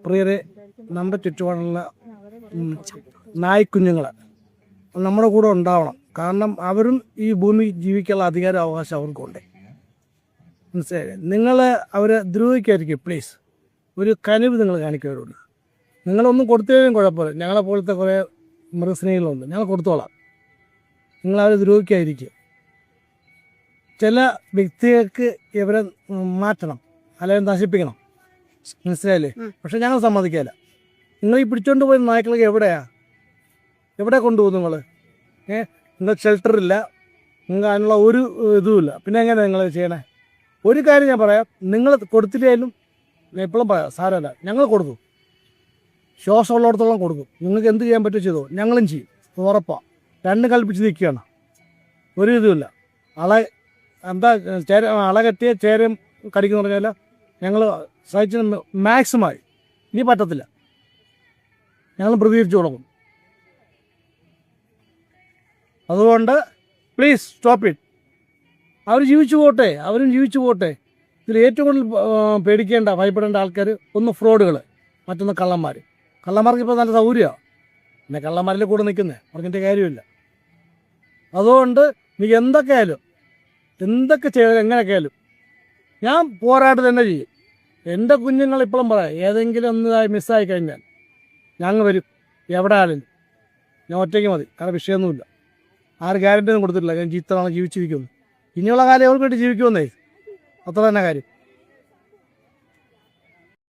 പ്രിയരെ, നമ്മുടെ ചുറ്റുപാടുള്ള നായ്ക്കുഞ്ഞുങ്ങൾ നമ്മുടെ കൂടെ ഉണ്ടാവണം. കാരണം അവരും ഈ ഭൂമി ജീവിക്കാനുള്ള അധികാര അവകാശം അവർക്കുണ്ട്. മനസ്സിലായില്ലേ? നിങ്ങൾ അവരെ ദ്രോഹിക്കായിരിക്കും. പ്ലീസ് ഒരു കനിവ് നിങ്ങൾ കാണിക്കവരോട്. നിങ്ങളൊന്നും കൊടുത്തതിനും കുഴപ്പമില്ല. ഞങ്ങളെ പോലത്തെ കുറേ മൃഗസ്നേഹികളുണ്ട്, ഞങ്ങൾ കൊടുത്തോളാം. നിങ്ങളവരെ ദ്രോഹിക്കാതിരിക്കുക. ചില വ്യക്തികൾക്ക് ഇവരെ മാറ്റണം, അല്ലെങ്കിൽ നശിപ്പിക്കണം. മനസ്സിലായില്ലേ? പക്ഷെ ഞങ്ങൾ സമ്മതിക്കാല്ല. നിങ്ങൾ ഈ പിടിച്ചോണ്ട് പോയ നായ്ക്കളൊക്കെ എവിടെ കൊണ്ടുപോകും നിങ്ങൾ? നിങ്ങൾ ഷെൽട്ടറില്ല, നിങ്ങൾക്ക് അതിനുള്ള ഒരു ഇതുമില്ല. പിന്നെ എങ്ങനെയാണ് നിങ്ങൾ ചെയ്യണേ? ഒരു കാര്യം ഞാൻ പറയാം, നിങ്ങൾ കൊടുത്തില്ലായാലും ഞാൻ എപ്പോഴും പറയാം, സാരമല്ല, ഞങ്ങൾ കൊടുക്കും. ശ്വാസമുള്ളിടത്തോളം കൊടുക്കും. നിങ്ങൾക്ക് എന്ത് ചെയ്യാൻ പറ്റുമോ ചെയ്തോ, ഞങ്ങളും ചെയ്യും. ഉറപ്പാണ്. രണ്ടും കൽപ്പിച്ച് നിൽക്കുകയാണ്. ഒരു ഇതുമില്ല. അളകറ്റിയ ചേരം കടിക്കുന്നു പറഞ്ഞാൽ ഞങ്ങൾ സഹിച്ച് മാക്സിമമായി. ഇനി പറ്റത്തില്ല, ഞങ്ങൾ പ്രതികരിച്ചു കൊടുക്കും. അതുകൊണ്ട് പ്ലീസ് സ്റ്റോപ്പ് ഇറ്റ്. അവർ ജീവിച്ചു പോട്ടെ. ഇതിൽ ഏറ്റവും കൂടുതൽ പേടിക്കേണ്ട, ഭയപ്പെടേണ്ട ആൾക്കാർ ഒന്ന് ഫ്രോഡുകൾ, മറ്റൊന്ന് കള്ളന്മാർക്ക് ഇപ്പോൾ നല്ല സൗകര്യമാണ്. പിന്നെ കള്ളന്മാരിൽ കൂടെ നിൽക്കുന്നത് പറഞ്ഞിട്ട് കാര്യമില്ല. അതുകൊണ്ട് നീ എന്തൊക്കെ ചെയ്താലും എങ്ങനെയൊക്കെ ആയാലും ഞാൻ പോരാട്ടം തന്നെ ചെയ്യും. എൻ്റെ കുഞ്ഞുങ്ങൾ ഇപ്പോഴും പറയാം, ഏതെങ്കിലും ഒന്ന് മിസ്സായി കഴിഞ്ഞാൽ ഞങ്ങൾ വരും. എവിടെ ആയാലും ഞാൻ ഒറ്റയ്ക്ക് മതി. കാരണം വിഷയമൊന്നുമില്ല. ആരും ഗ്യാരണ്ടി ഒന്നും കൊടുത്തിട്ടില്ല ഞാൻ ഇത്ര നാളെ ജീവിച്ചിരിക്കുന്നു. ഇനിയുള്ള കാലം അവർക്ക് വേണ്ടി ജീവിക്കുമെന്നേ, അത്ര തന്നെ കാര്യം.